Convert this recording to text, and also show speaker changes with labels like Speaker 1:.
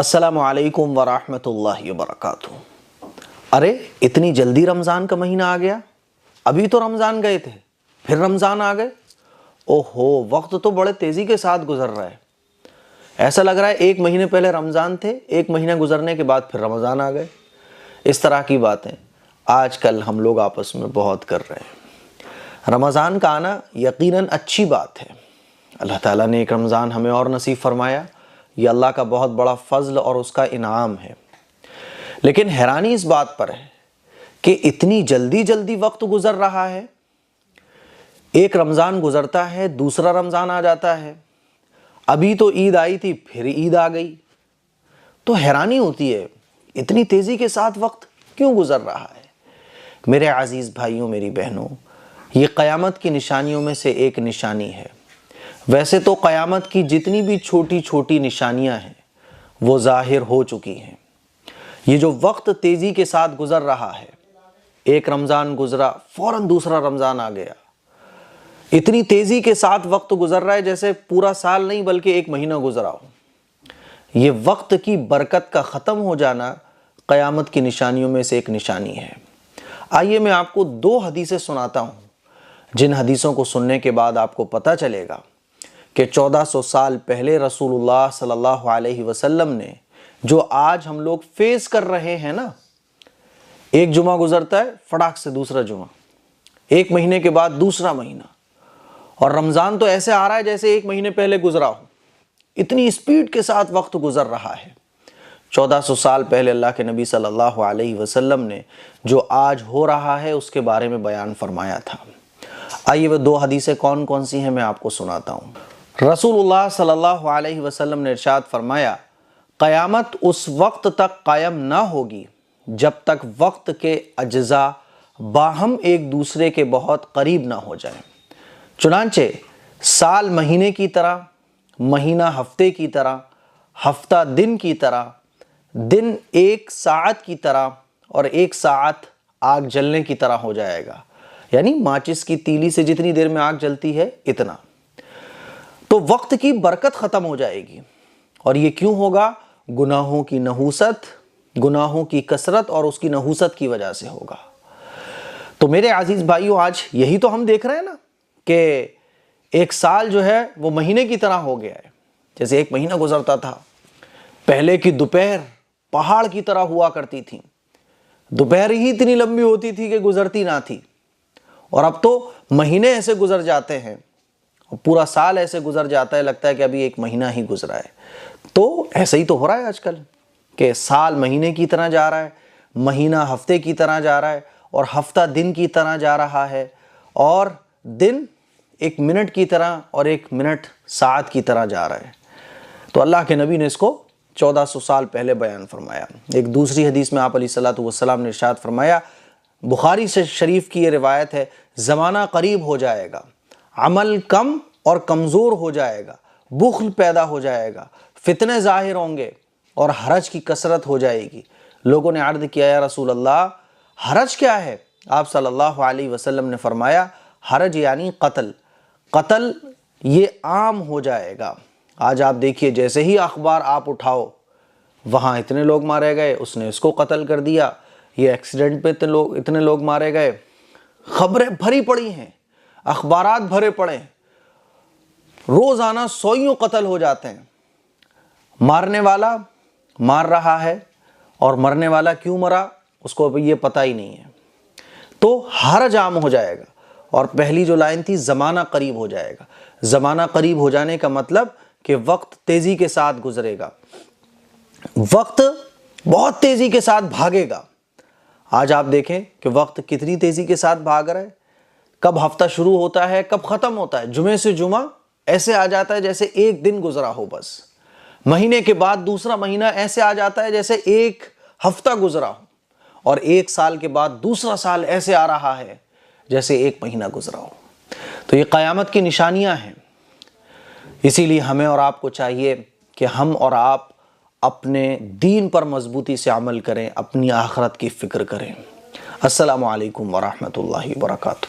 Speaker 1: السلام علیکم ورحمۃ اللہ وبرکاتہ۔ ارے اتنی جلدی رمضان کا مہینہ آ گیا؟ ابھی تو رمضان گئے تھے، پھر رمضان آ گئے۔ اوہو، وقت تو بڑے تیزی کے ساتھ گزر رہا ہے۔ ایسا لگ رہا ہے 1 مہینے پہلے رمضان تھے، 1 مہینہ گزرنے کے بعد پھر رمضان آ گئے۔ اس طرح کی باتیں آج کل ہم لوگ آپس میں بہت کر رہے ہیں۔ رمضان کا آنا یقیناً اچھی بات ہے۔ اللہ تعالیٰ نے ایک رمضان ہمیں اور نصیب فرمایا، یہ اللہ کا بہت بڑا فضل اور اس کا انعام ہے۔ لیکن حیرانی اس بات پر ہے کہ اتنی جلدی جلدی وقت گزر رہا ہے۔ ایک رمضان گزرتا ہے، دوسرا رمضان آ جاتا ہے۔ ابھی تو عید آئی تھی، پھر عید آ گئی۔ تو حیرانی ہوتی ہے اتنی تیزی کے ساتھ وقت کیوں گزر رہا ہے؟ میرے عزیز بھائیوں، میری بہنوں، یہ قیامت کی نشانیوں میں سے ایک نشانی ہے۔ ویسے تو قیامت کی جتنی بھی چھوٹی چھوٹی نشانیاں ہیں وہ ظاہر ہو چکی ہیں۔ یہ جو وقت تیزی کے ساتھ گزر رہا ہے، ایک رمضان گزرا فوراً دوسرا رمضان آ گیا۔ اتنی تیزی کے ساتھ وقت گزر رہا ہے جیسے پورا سال نہیں بلکہ 1 مہینہ گزرا ہو۔ یہ وقت کی برکت کا ختم ہو جانا قیامت کی نشانیوں میں سے ایک نشانی ہے۔ آئیے میں آپ کو 2 حدیثیں سناتا ہوں، جن حدیثوں کو سننے کے بعد آپ کو پتہ چلے گا کہ 1400 سال پہلے رسول اللہ صلی اللہ علیہ وسلم نے جو آج ہم لوگ فیس کر رہے ہیں نا، ایک جمعہ گزرتا ہے فٹاک سے دوسرا جمعہ، 1 مہینے کے بعد دوسرا مہینہ، اور رمضان تو ایسے آ رہا ہے جیسے 1 مہینے پہلے گزرا ہو۔ اتنی اسپیڈ کے ساتھ وقت گزر رہا ہے۔ 1400 سال پہلے اللہ کے نبی صلی اللہ علیہ وسلم نے جو آج ہو رہا ہے اس کے بارے میں بیان فرمایا تھا۔ آئیے وہ 2 حدیثیں کون کون سی ہیں میں آپ کو سناتا ہوں۔ رسول اللہ صلی اللہ علیہ وسلم نے ارشاد فرمایا، قیامت اس وقت تک قائم نہ ہوگی جب تک وقت کے اجزاء باہم ایک دوسرے کے بہت قریب نہ ہو جائیں۔ چنانچہ سال مہینے کی طرح، مہینہ ہفتے کی طرح، ہفتہ دن کی طرح، دن 1 ساعت کی طرح، اور 1 ساعت آگ جلنے کی طرح ہو جائے گا۔ یعنی ماچس کی تیلی سے جتنی دیر میں آگ جلتی ہے اتنا۔ تو وقت کی برکت ختم ہو جائے گی۔ اور یہ کیوں ہوگا؟ گناہوں کی نحوست، گناہوں کی کثرت اور اس کی نحوست کی وجہ سے ہوگا۔ تو میرے عزیز بھائیوں، آج یہی تو ہم دیکھ رہے ہیں نا کہ 1 سال جو ہے وہ مہینے کی طرح ہو گیا ہے۔ جیسے 1 مہینہ گزرتا تھا، پہلے کی دوپہر پہاڑ کی طرح ہوا کرتی تھی، دوپہر ہی اتنی لمبی ہوتی تھی کہ گزرتی نہ تھی، اور اب تو مہینے ایسے گزر جاتے ہیں، پورا سال ایسے گزر جاتا ہے، لگتا ہے کہ ابھی 1 مہینہ ہی گزرا ہے۔ تو ایسا ہی تو ہو رہا ہے آج کل کہ سال مہینے کی طرح جا رہا ہے، مہینہ ہفتے کی طرح جا رہا ہے، اور ہفتہ دن کی طرح جا رہا ہے، اور دن 1 منٹ کی طرح اور 1 منٹ ساعت کی طرح جا رہا ہے۔ تو اللہ کے نبی نے اس کو 1400 سال پہلے بیان فرمایا۔ ایک دوسری حدیث میں آپ علیہ الصلوۃ والسلام نے ارشاد فرمایا، بخاری سے شریف کی یہ روایت ہے، زمانہ قریب ہو جائے گا، عمل کم اور کمزور ہو جائے گا، بخل پیدا ہو جائے گا، فتنے ظاہر ہوں گے، اور حرج کی کثرت ہو جائے گی۔ لوگوں نے عرض کیا، یا رسول اللہ حرج کیا ہے؟ آپ صلی اللہ علیہ وسلم نے فرمایا، حرج یعنی قتل۔ قتل یہ عام ہو جائے گا۔ آج آپ دیکھیے، جیسے ہی اخبار آپ اٹھاؤ، وہاں اتنے لوگ مارے گئے، اس نے اس کو قتل کر دیا، یہ ایکسیڈنٹ پہ اتنے لوگ مارے گئے، خبریں بھری پڑی ہیں، اخبارات بھرے پڑے ہیں، روزانہ 100 قتل ہو جاتے ہیں۔ مارنے والا مار رہا ہے، اور مرنے والا کیوں مرا اس کو ابھی یہ پتہ ہی نہیں ہے۔ تو حرج عام ہو جائے گا۔ اور پہلی جو لائن تھی، زمانہ قریب ہو جائے گا۔ زمانہ قریب ہو جانے کا مطلب کہ وقت تیزی کے ساتھ گزرے گا، وقت بہت تیزی کے ساتھ بھاگے گا۔ آج آپ دیکھیں کہ وقت کتنی تیزی کے ساتھ بھاگ رہا ہے۔ کب ہفتہ شروع ہوتا ہے، کب ختم ہوتا ہے، جمعے سے جمعہ ایسے آ جاتا ہے جیسے 1 دن گزرا ہو بس۔ مہینے کے بعد دوسرا مہینہ ایسے آ جاتا ہے جیسے 1 ہفتہ گزرا ہو، اور 1 سال کے بعد دوسرا سال ایسے آ رہا ہے جیسے 1 مہینہ گزرا ہو۔ تو یہ قیامت کی نشانیاں ہیں۔ اسی لیے ہمیں اور آپ کو چاہیے کہ ہم اور آپ اپنے دین پر مضبوطی سے عمل کریں، اپنی آخرت کی فکر کریں۔ السلام علیکم ورحمۃ اللہ وبرکاتہ۔